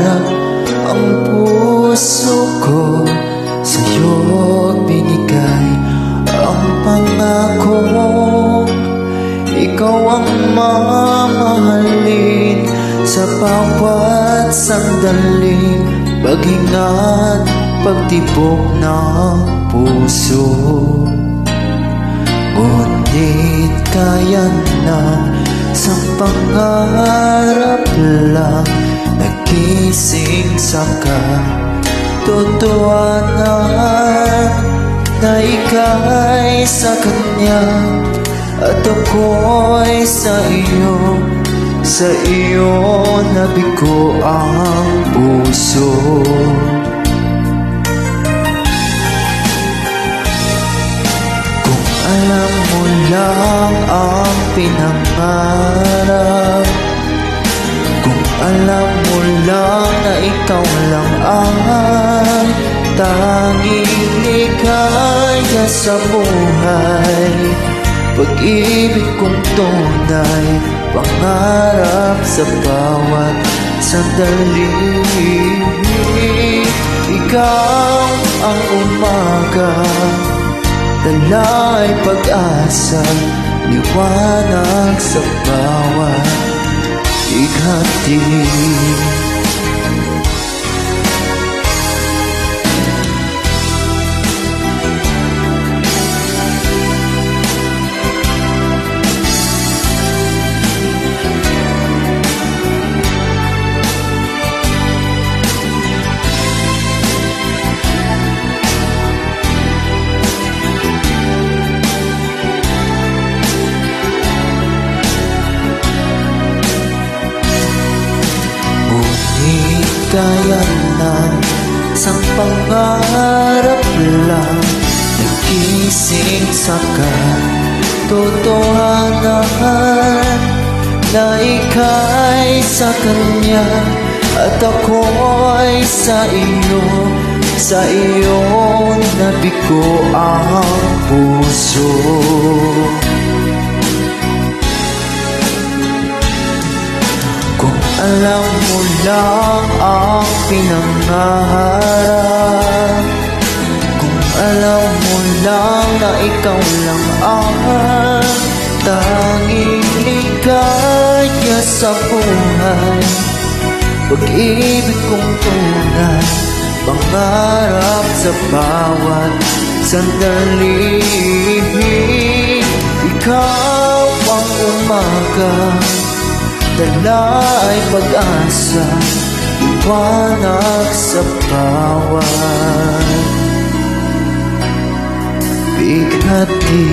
pangarap. Ang puso ko sa'yo binigay. Ang pangako, ikaw ang mamahalin sa bawat sandaling pag-ingat, pagtibok ng puso. Ngunit kaya ng isang pangarap lang, nagising sa katotohanan na ika'y sa kanya at ako'y sa iyo. Sa iyo nabigo ang puso. Kung alam mo lang ang pinangarap, kung alam mo lang na ikaw lang ang tanging ligaya sa buhay, pag-ibig kong tunay, pangarap sa bawat sandali. Ikaw ang umaga, dala'y pag-asa, liwanag sa bawat ikati. Kaya ng isang pangarap lang, nagising sa katotohanan na ika'y sa kanya at ako'y sa iyo. Sa iyo nabigo ang puso. Alam mo lang ang pinangarap, kung alam mo lang na ikaw lang ang tanging ligaya sa buhay, pag-ibig kong tunay, pangarap sa bawat sandali. Ikaw ang umaga, dala'y pag-asa, liwanag sa bawat bighati.